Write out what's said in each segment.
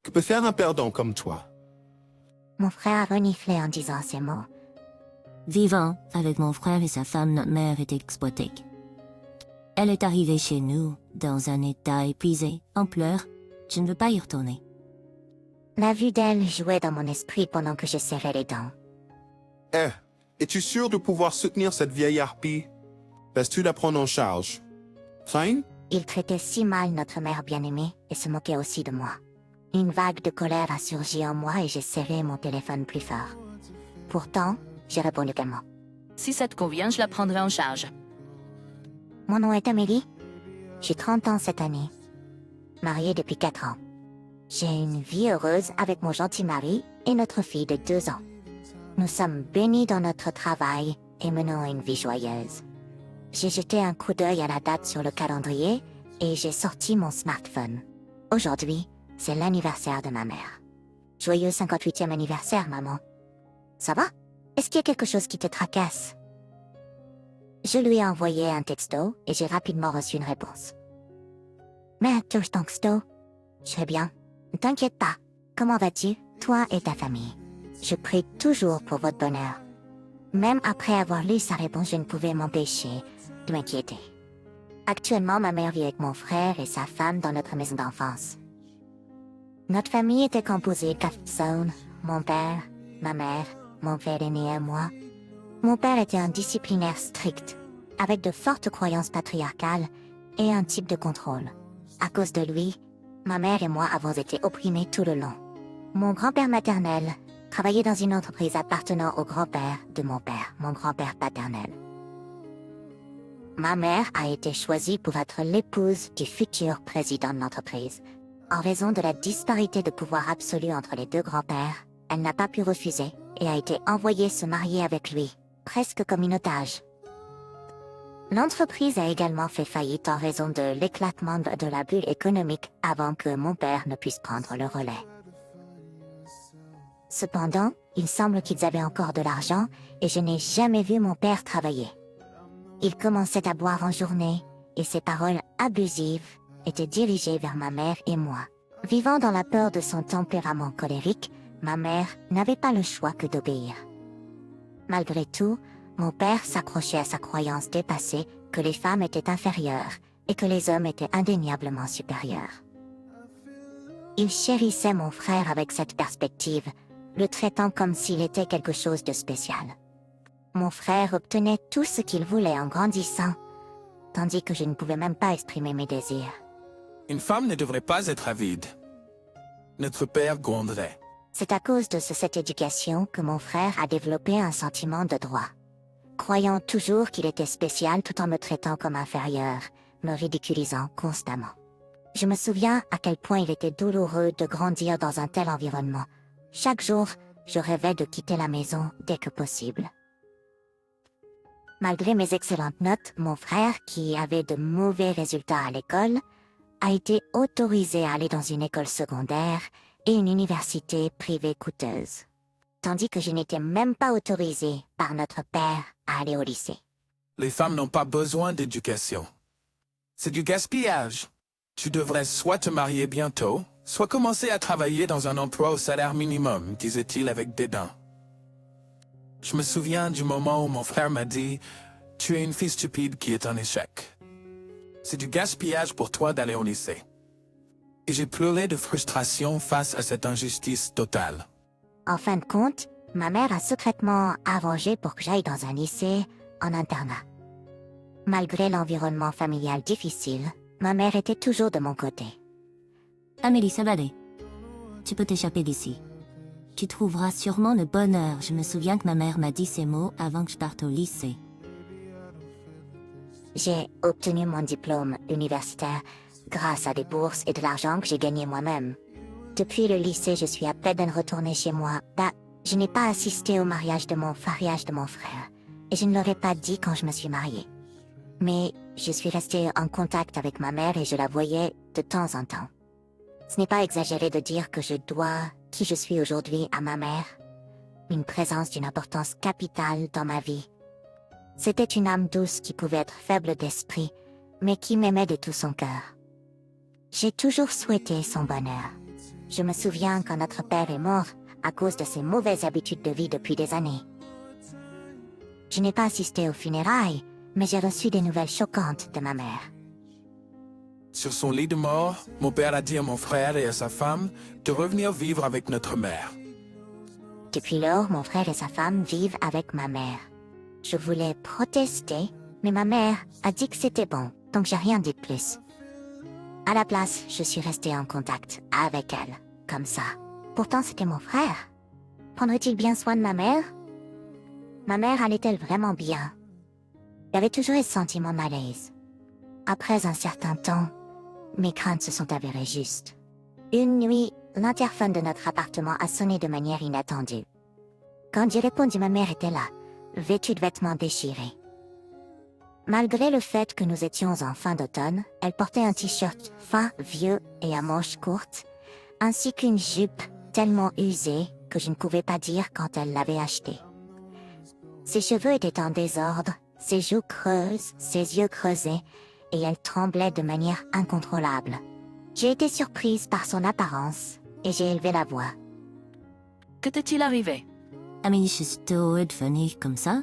Que peut faire un perdant comme toi? Mon frère a reniflé en disant ces mots. Vivant, avec mon frère et sa femme, notre mère est exploitée. Elle est arrivée chez nous, dans un état épuisé, en pleurs. Je ne veux pas y retourner. La vue d'elle jouait dans mon esprit pendant que je serrais les dents. Eh, es-tu sûr de pouvoir soutenir cette vieille harpie? Vas-tu la prendre en charge? Fine? Il traitait si mal notre mère bien-aimée et se moquait aussi de moi. Une vague de colère a surgi en moi et j'ai serré mon téléphone plus fort. Pourtant, j'ai répondu calmement. Si ça te convient, je la prendrai en charge. Mon nom est Amélie. J'ai 30 ans cette année. Mariée depuis 4 ans. J'ai une vie heureuse avec mon gentil mari et notre fille de 2 ans. Nous sommes bénis dans notre travail et menons une vie joyeuse. J'ai jeté un coup d'œil à la date sur le calendrier et j'ai sorti mon smartphone. Aujourd'hui, c'est l'anniversaire de ma mère. Joyeux 58e anniversaire, maman. Ça va? Est-ce qu'il y a quelque chose qui te tracasse? Je lui ai envoyé un texto et j'ai rapidement reçu une réponse. Mais texto, je vais bien. Ne t'inquiète pas. Comment vas-tu, toi et ta famille? Je prie toujours pour votre bonheur. Même après avoir lu sa réponse, je ne pouvais m'empêcher de m'inquiéter. Actuellement, ma mère vit avec mon frère et sa femme dans notre maison d'enfance. Notre famille était composée de 4 personnes, mon père, ma mère, mon frère aîné et moi. Mon père était un disciplinaire strict, avec de fortes croyances patriarcales et un type de contrôle. À cause de lui, ma mère et moi avons été opprimés tout le long. Mon grand-père maternel travaillait dans une entreprise appartenant au grand-père de mon père, mon grand-père paternel. Ma mère a été choisie pour être l'épouse du futur président de l'entreprise. En raison de la disparité de pouvoir absolu entre les deux grands-pères, elle n'a pas pu refuser et a été envoyée se marier avec lui, presque comme une otage. L'entreprise a également fait faillite en raison de l'éclatement de la bulle économique avant que mon père ne puisse prendre le relais. Cependant, il semble qu'ils avaient encore de l'argent et je n'ai jamais vu mon père travailler. Il commençait à boire en journée et ses paroles abusives étaient dirigées vers ma mère et moi. Vivant dans la peur de son tempérament colérique, ma mère n'avait pas le choix que d'obéir. Malgré tout, mon père s'accrochait à sa croyance dépassée que les femmes étaient inférieures et que les hommes étaient indéniablement supérieurs. Il chérissait mon frère avec cette perspective, le traitant comme s'il était quelque chose de spécial. Mon frère obtenait tout ce qu'il voulait en grandissant, tandis que je ne pouvais même pas exprimer mes désirs. Une femme ne devrait pas être avide. Notre père gronderait. C'est à cause de cette éducation que mon frère a développé un sentiment de droit. Croyant toujours qu'il était spécial tout en me traitant comme inférieur, me ridiculisant constamment. Je me souviens à quel point il était douloureux de grandir dans un tel environnement. Chaque jour, je rêvais de quitter la maison dès que possible. Malgré mes excellentes notes, mon frère, qui avait de mauvais résultats à l'école, a été autorisé à aller dans une école secondaire et une université privée coûteuse. Tandis que je n'étais même pas autorisée par notre père à aller au lycée. Les femmes n'ont pas besoin d'éducation. C'est du gaspillage. Tu devrais soit te marier bientôt, soit commencer à travailler dans un emploi au salaire minimum, disait-il avec dédain. Je me souviens du moment où mon frère m'a dit « Tu es une fille stupide qui est un échec. C'est du gaspillage pour toi d'aller au lycée. » Et j'ai pleuré de frustration face à cette injustice totale. En fin de compte, ma mère a secrètement arrangé pour que j'aille dans un lycée en internat. Malgré l'environnement familial difficile, ma mère était toujours de mon côté. Amélie, ça va aller. Tu peux t'échapper d'ici. Tu trouveras sûrement le bonheur. Je me souviens que ma mère m'a dit ces mots avant que je parte au lycée. J'ai obtenu mon diplôme universitaire grâce à des bourses et de l'argent que j'ai gagné moi-même. Depuis le lycée, je suis à peine retournée chez moi. Je n'ai pas assisté au mariage de mon frère, et je ne l'aurais pas dit quand je me suis mariée. Mais je suis restée en contact avec ma mère et je la voyais de temps en temps. Ce n'est pas exagéré de dire que je dois qui je suis aujourd'hui à ma mère, une présence d'une importance capitale dans ma vie. C'était une âme douce qui pouvait être faible d'esprit, mais qui m'aimait de tout son cœur. J'ai toujours souhaité son bonheur. Je me souviens quand notre père est mort à cause de ses mauvaises habitudes de vie depuis des années. Je n'ai pas assisté aux funérailles, mais j'ai reçu des nouvelles choquantes de ma mère. Sur son lit de mort, mon père a dit à mon frère et à sa femme de revenir vivre avec notre mère. Depuis lors, mon frère et sa femme vivent avec ma mère. Je voulais protester, mais ma mère a dit que c'était bon, donc j'ai rien dit de plus. À la place, je suis restée en contact avec elle, comme ça. Pourtant, c'était mon frère. Prendrait-il bien soin de ma mère? Ma mère allait-elle vraiment bien? J'avais toujours senti mon malaise. Après un certain temps, mes craintes se sont avérées justes. Une nuit, l'interphone de notre appartement a sonné de manière inattendue. Quand j'ai répondu, ma mère était là, vêtue de vêtements déchirés. Malgré le fait que nous étions en fin d'automne, elle portait un t-shirt fin, vieux et à manches courtes, ainsi qu'une jupe tellement usée que je ne pouvais pas dire quand elle l'avait achetée. Ses cheveux étaient en désordre, ses joues creuses, ses yeux creusés, et elle tremblait de manière incontrôlable. J'ai été surprise par son apparence, et j'ai élevé la voix. Que t'est-il arrivé? Amélie Chesto est devenue comme ça?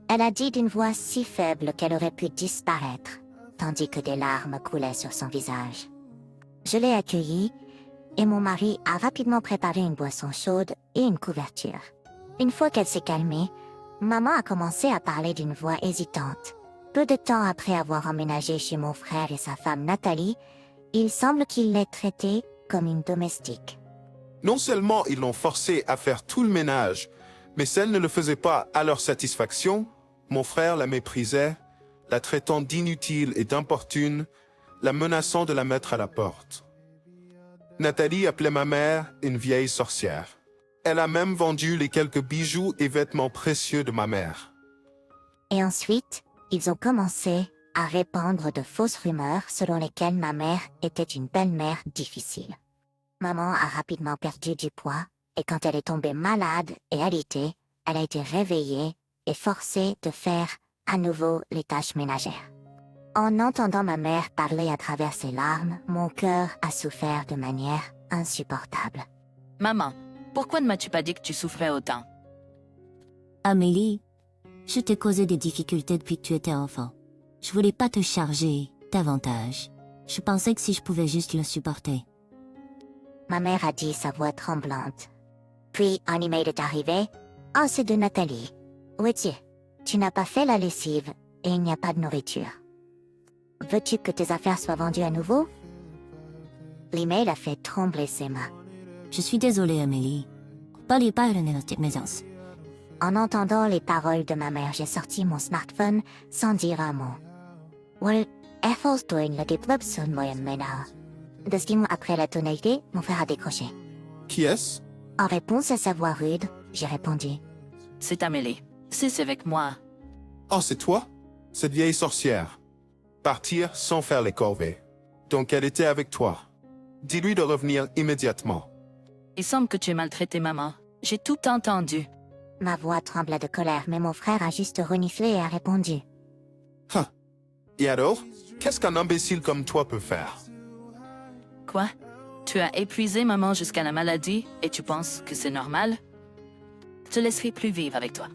Elle a dit d'une voix si faible qu'elle aurait pu disparaître, tandis que des larmes coulaient sur son visage. Je l'ai accueillie, et mon mari a rapidement préparé une boisson chaude et une couverture. Une fois qu'elle s'est calmée, maman a commencé à parler d'une voix hésitante. Peu de temps après avoir emménagé chez mon frère et sa femme Nathalie, il semble qu'il l'ait traitée comme une domestique. Non seulement ils l'ont forcée à faire tout le ménage, mais si elle ne le faisait pas à leur satisfaction, mon frère la méprisait, la traitant d'inutile et d'importune, la menaçant de la mettre à la porte. Nathalie appelait ma mère une vieille sorcière. Elle a même vendu les quelques bijoux et vêtements précieux de ma mère. Et ensuite, ils ont commencé à répandre de fausses rumeurs selon lesquelles ma mère était une belle-mère difficile. Maman a rapidement perdu du poids, et quand elle est tombée malade et alitée, elle a été réveillée et forcée de faire à nouveau les tâches ménagères. En entendant ma mère parler à travers ses larmes, mon cœur a souffert de manière insupportable. Maman, pourquoi ne m'as-tu pas dit que tu souffrais autant? Amélie, je t'ai causé des difficultés depuis que tu étais enfant. Je voulais pas te charger davantage. Je pensais que si je pouvais juste le supporter. Ma mère a dit sa voix tremblante. Puis un email est arrivé. « Oh, c'est de Nathalie. Où es-tu? Tu n'as pas fait la lessive et il n'y a pas de nourriture. Veux-tu que tes affaires soient vendues à nouveau? » L'email a fait trembler ses mains. Je suis désolée, Amélie. Parlez pas de notre maisons. En entendant les paroles de ma mère, j'ai sorti mon smartphone sans dire un mot. Well, Ethel's doing le développe sur moyen maintenant. 2 secondes après la tonalité, mon frère a décroché. Qui est-ce? En réponse à sa voix rude, j'ai répondu. C'est Amélie. C'est avec moi. Oh, c'est toi? Cette vieille sorcière. Partir sans faire les corvées. Donc elle était avec toi. Dis-lui de revenir immédiatement. Il semble que tu aies maltraité maman. J'ai tout entendu. Ma voix tremblait de colère, mais mon frère a juste reniflé et a répondu. Huh. Et alors, qu'est-ce qu'un imbécile comme toi peut faire? Quoi? Tu as épuisé maman jusqu'à la maladie et tu penses que c'est normal? Je te laisserai plus vivre avec toi.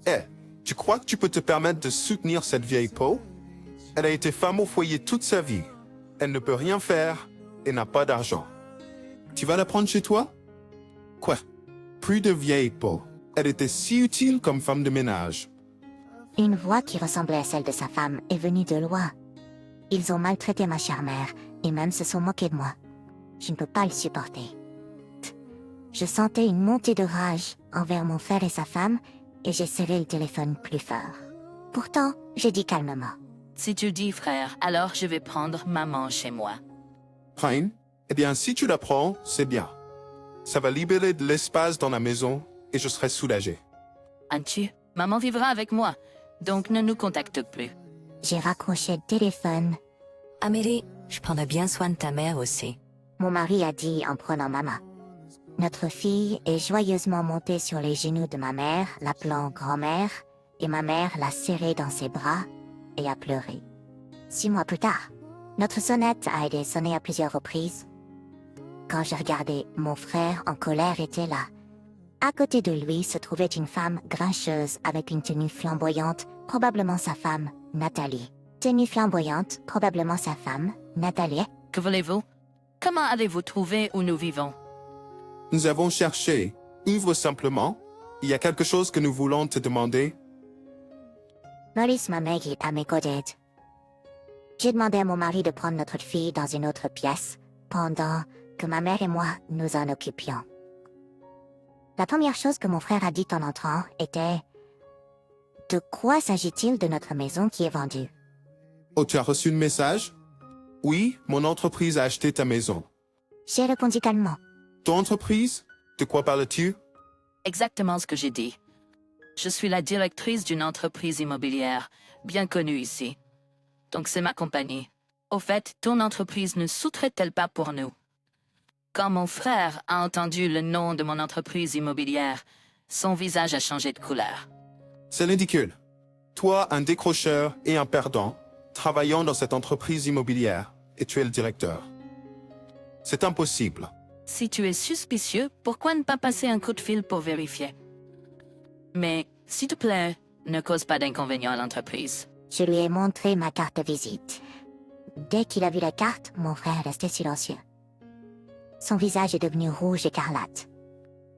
Eh, tu crois que tu peux te permettre de soutenir cette vieille peau? Elle a été femme au foyer toute sa vie. Elle ne peut rien faire et n'a pas d'argent. Tu vas la prendre chez toi? Quoi? Plus de vieille peau. Elle était si utile comme femme de ménage. Une voix qui ressemblait à celle de sa femme est venue de loin. Ils ont maltraité ma chère mère et même se sont moqués de moi. Je ne peux pas le supporter. Je sentais une montée de rage envers mon frère et sa femme et j'ai serré le téléphone plus fort. Pourtant, j'ai dit calmement. Si tu le dis, frère, alors je vais prendre maman chez moi. Hein? Eh bien, si tu la prends, c'est bien. Ça va libérer de l'espace dans la maison et je serai soulagé. As-tu? Maman vivra avec moi, donc ne nous contacte plus. J'ai raccroché le téléphone. Amélie, je prendrai bien soin de ta mère aussi. Mon mari a dit en prenant ma main. Notre fille est joyeusement montée sur les genoux de ma mère, l'appelant grand-mère, et ma mère l'a serrée dans ses bras et a pleuré. 6 mois plus tard, notre sonnette a été sonnée à plusieurs reprises. Quand je regardais, mon frère en colère était là. À côté de lui se trouvait une femme grincheuse avec une tenue flamboyante, probablement sa femme, Nathalie. Tenue flamboyante, probablement sa femme, Nathalie. Que voulez-vous? Comment avez-vous trouvé où nous vivons? Nous avons cherché. Ouvre simplement. Il y a quelque chose que nous voulons te demander. Maurice m'a mis à mes côtés. J'ai demandé à mon mari de prendre notre fille dans une autre pièce, pendant que ma mère et moi nous en occupions. La première chose que mon frère a dit en entrant était « De quoi s'agit-il de notre maison qui est vendue ?» Oh, tu as reçu le message? Oui, mon entreprise a acheté ta maison. J'ai répondu calmement. Ton entreprise? De quoi parles-tu? Exactement ce que j'ai dit. Je suis la directrice d'une entreprise immobilière, bien connue ici. Donc c'est ma compagnie. Au fait, ton entreprise ne sous-traite-t-elle pas pour nous? Quand mon frère a entendu le nom de mon entreprise immobilière, son visage a changé de couleur. C'est ridicule. Toi, un décrocheur et un perdant, travaillant dans cette entreprise immobilière, et tu es le directeur. C'est impossible. Si tu es suspicieux, pourquoi ne pas passer un coup de fil pour vérifier? Mais, s'il te plaît, ne cause pas d'inconvénients à l'entreprise. Je lui ai montré ma carte de visite. Dès qu'il a vu la carte, mon frère restait silencieux. Son visage est devenu rouge écarlate.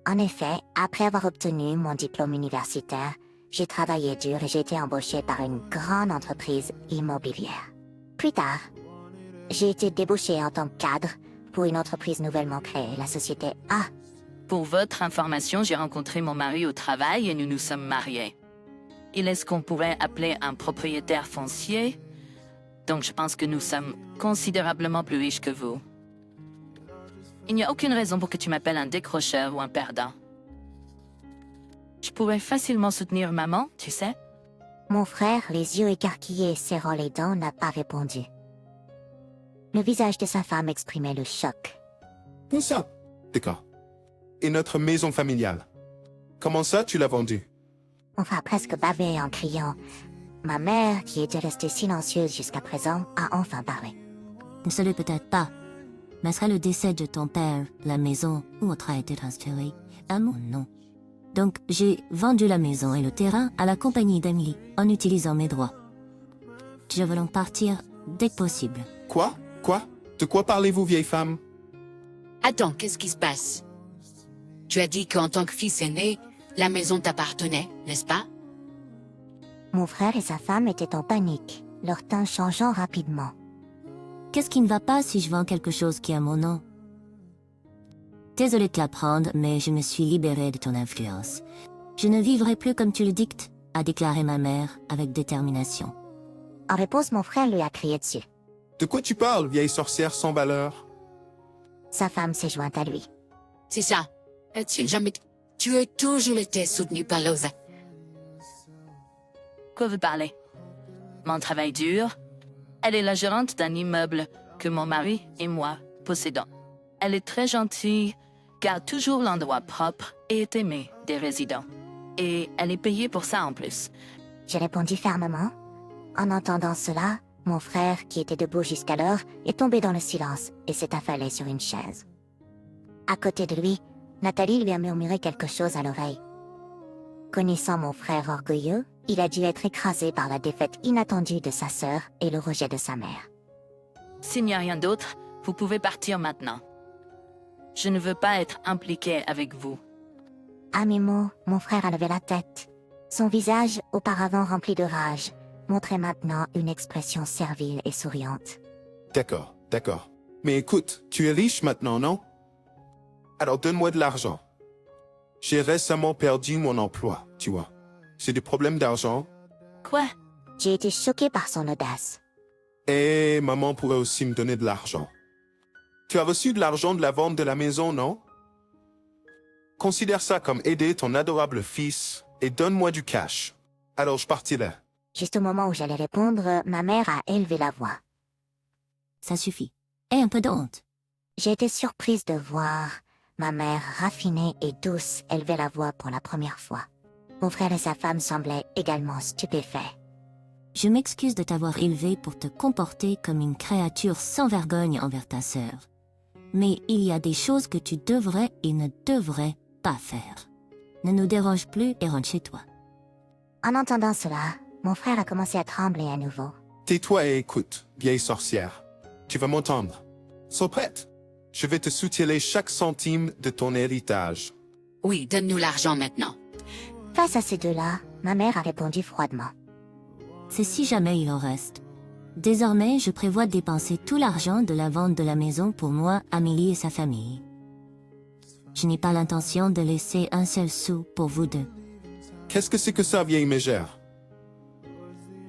En effet, après avoir obtenu mon diplôme universitaire, j'ai travaillé dur et j'ai été embauché par une grande entreprise immobilière. Plus tard, j'ai été débauché en tant que cadre pour une entreprise nouvellement créée, la société A. Pour votre information, j'ai rencontré mon mari au travail et nous nous sommes mariés. Il est ce qu'on pourrait appeler un propriétaire foncier, donc je pense que nous sommes considérablement plus riches que vous. Il n'y a aucune raison pour que tu m'appelles un décrocheur ou un perdant. Je pourrais facilement soutenir maman, tu sais. Mon frère, les yeux écarquillés et serrant les dents, n'a pas répondu. Le visage de sa femme exprimait le choc. Où ça? D'accord. Et notre maison familiale? Comment ça, tu l'as vendue? Mon frère presque bavait en criant. Ma mère, qui était restée silencieuse jusqu'à présent, a enfin parlé. Ne se l'est peut-être pas, mais après le décès de ton père, la maison ou autre a été transférée à mon nom. Donc, j'ai vendu la maison et le terrain à la compagnie d'Emily en utilisant mes droits. Je veux donc partir dès que possible. Quoi? Quoi? De quoi parlez-vous, vieille femme? Attends, qu'est-ce qui se passe? Tu as dit qu'en tant que fils aîné, la maison t'appartenait, n'est-ce pas? Mon frère et sa femme étaient en panique, leur teint changeant rapidement. Qu'est-ce qui ne va pas si je vends quelque chose qui a mon nom? Désolée de te l'apprendre, mais je me suis libérée de ton influence. Je ne vivrai plus comme tu le dictes, a déclaré ma mère avec détermination. En réponse, mon frère lui a crié dessus. De quoi tu parles, vieille sorcière sans valeur? Sa femme s'est jointe à lui. C'est ça. Tu as toujours été soutenu par Loza. Quoi vous parlez? Mon travail dur? Elle est la gérante d'un immeuble que mon mari et moi possédons. Elle est très gentille, garde toujours l'endroit propre et est aimée des résidents. Et elle est payée pour ça en plus. J'ai répondu fermement. En entendant cela, mon frère, qui était debout jusqu'alors, est tombé dans le silence et s'est affalé sur une chaise. À côté de lui, Nathalie lui a murmuré quelque chose à l'oreille. Connaissant mon frère orgueilleux, il a dû être écrasé par la défaite inattendue de sa sœur et le rejet de sa mère. S'il n'y a rien d'autre, vous pouvez partir maintenant. Je ne veux pas être impliqué avec vous. À mes mots, mon frère a levé la tête. Son visage, auparavant rempli de rage, montrait maintenant une expression servile et souriante. D'accord, d'accord. Mais écoute, tu es riche maintenant, non? Alors donne-moi de l'argent. J'ai récemment perdu mon emploi, tu vois. C'est des problèmes d'argent. Quoi? J'ai été choquée par son audace. Et maman pourrait aussi me donner de l'argent. Tu as reçu de l'argent de la vente de la maison, non? Considère ça comme aider ton adorable fils et donne-moi du cash. Alors je partirai. Juste au moment où j'allais répondre, ma mère a élevé la voix. Ça suffit. Et un peu de honte. J'ai été surprise de voir ma mère raffinée et douce élever la voix pour la première fois. Mon frère et sa femme semblaient également stupéfaits. Je m'excuse de t'avoir élevé pour te comporter comme une créature sans vergogne envers ta sœur. Mais il y a des choses que tu devrais et ne devrais pas faire. Ne nous dérange plus et rentre chez toi. En entendant cela, mon frère a commencé à trembler à nouveau. Tais-toi et écoute, vieille sorcière. Tu vas m'entendre. Sois prête. Je vais te soutirer chaque centime de ton héritage. Oui, donne-nous l'argent maintenant. Face à ces deux-là, ma mère a répondu froidement. C'est si jamais il en reste. Désormais, je prévois de dépenser tout l'argent de la vente de la maison pour moi, Amélie et sa famille. Je n'ai pas l'intention de laisser un seul sou pour vous deux. Qu'est-ce que c'est que ça, vieille mégère?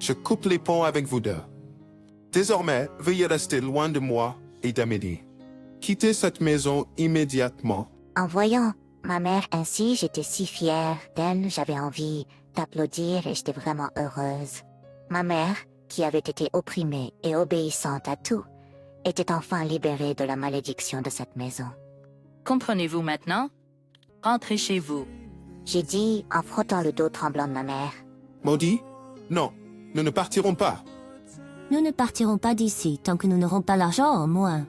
Je coupe les ponts avec vous deux. Désormais, veuillez rester loin de moi et d'Amélie. Quittez cette maison immédiatement. En voyant ma mère ainsi, j'étais si fière d'elle, j'avais envie d'applaudir et j'étais vraiment heureuse. Ma mère, qui avait été opprimée et obéissante à tout, était enfin libérée de la malédiction de cette maison. Comprenez-vous maintenant? Rentrez chez vous. J'ai dit en frottant le dos tremblant de ma mère. Maudit? Non, nous ne partirons pas. Nous ne partirons pas d'ici tant que nous n'aurons pas l'argent au moins.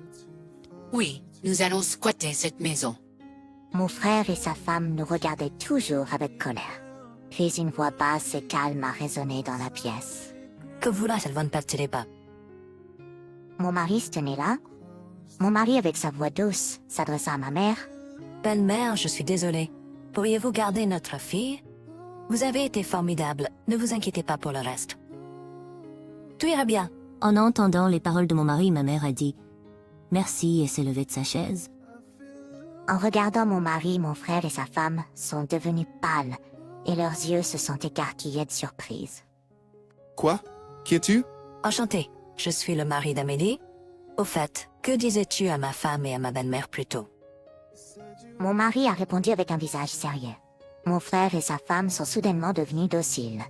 Oui, nous allons squatter cette maison. Mon frère et sa femme nous regardaient toujours avec colère. Puis une voix basse et calme a résonné dans la pièce. Que voilà, ça ne va partir pas. Mon mari se tenait là. Mon mari, avec sa voix douce, s'adressa à ma mère. Belle-mère, je suis désolée. Pourriez-vous garder notre fille? Vous avez été formidable. Ne vous inquiétez pas pour le reste. Tout ira bien. En entendant les paroles de mon mari, ma mère a dit « Merci » et s'est levée de sa chaise. En regardant mon mari, mon frère et sa femme sont devenus pâles et leurs yeux se sont écarquillés de surprise. Quoi? Qui es-tu? Enchanté. Je suis le mari d'Amélie. Au fait, que disais-tu à ma femme et à ma belle-mère plus tôt? Mon mari a répondu avec un visage sérieux. Mon frère et sa femme sont soudainement devenus dociles.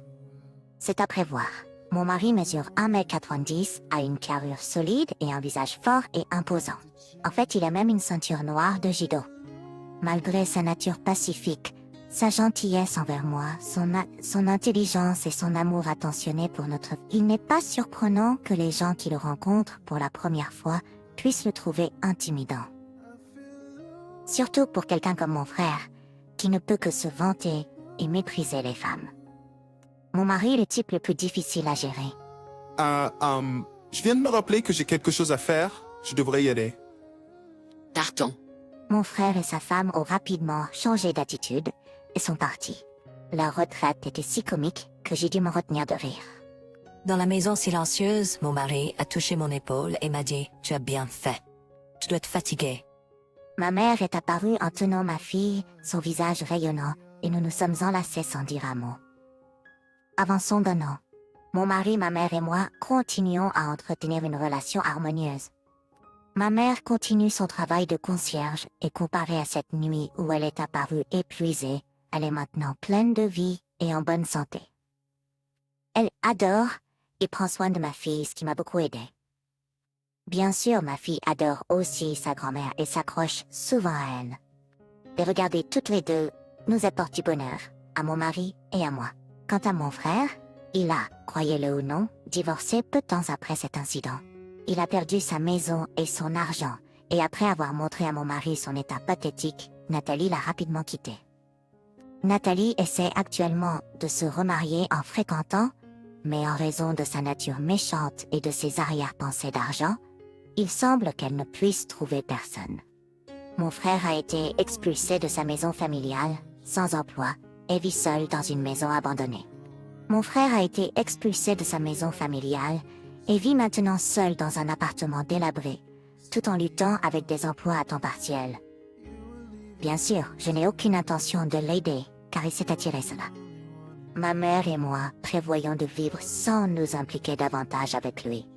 C'est à prévoir. Mon mari mesure 1,90 m, a une carrure solide et un visage fort et imposant. En fait, il a même une ceinture noire de judo. Malgré sa nature pacifique, sa gentillesse envers moi, son intelligence et son amour attentionné pour notre vie, il n'est pas surprenant que les gens qui le rencontrent pour la première fois puissent le trouver intimidant. Surtout pour quelqu'un comme mon frère, qui ne peut que se vanter et mépriser les femmes. Mon mari est le type le plus difficile à gérer. Je viens de me rappeler que j'ai quelque chose à faire. Je devrais y aller. Partons. Mon frère et sa femme ont rapidement changé d'attitude et sont partis. Leur retraite était si comique que j'ai dû me retenir de rire. Dans la maison silencieuse, mon mari a touché mon épaule et m'a dit « Tu as bien fait. Tu dois être fatigué. » Ma mère est apparue en tenant ma fille, son visage rayonnant, et nous nous sommes enlacés sans dire un mot. Avançons d'un an. Mon mari, ma mère et moi continuons à entretenir une relation harmonieuse. Ma mère continue son travail de concierge et comparé à cette nuit où elle est apparue épuisée, elle est maintenant pleine de vie et en bonne santé. Elle adore et prend soin de ma fille, ce qui m'a beaucoup aidée. Bien sûr, ma fille adore aussi sa grand-mère et s'accroche souvent à elle. Et regarder toutes les deux nous apporte du bonheur, à mon mari et à moi. Quant à mon frère, il a, croyez-le ou non, divorcé peu de temps après cet incident. Il a perdu sa maison et son argent, et après avoir montré à mon mari son état pathétique, Nathalie l'a rapidement quitté. Nathalie essaie actuellement de se remarier en fréquentant, mais en raison de sa nature méchante et de ses arrière-pensées d'argent, il semble qu'elle ne puisse trouver personne. Mon frère a été expulsé de sa maison familiale, sans emploi, et vit seul dans une maison abandonnée. Mon frère a été expulsé de sa maison familiale et vit maintenant seul dans un appartement délabré, tout en luttant avec des emplois à temps partiel. Bien sûr, je n'ai aucune intention de l'aider, car il s'est attiré cela. Ma mère et moi prévoyons de vivre sans nous impliquer davantage avec lui.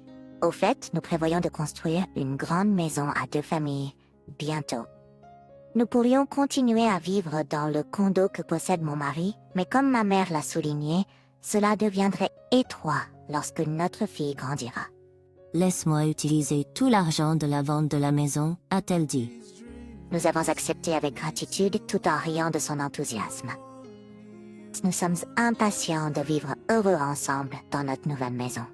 Au fait, nous prévoyons de construire une grande maison à 2 familles, bientôt. Nous pourrions continuer à vivre dans le condo que possède mon mari, mais comme ma mère l'a souligné, cela deviendrait étroit lorsque notre fille grandira. Laisse-moi utiliser tout l'argent de la vente de la maison, a-t-elle dit. Nous avons accepté avec gratitude tout en riant de son enthousiasme. Nous sommes impatients de vivre heureux ensemble dans notre nouvelle maison.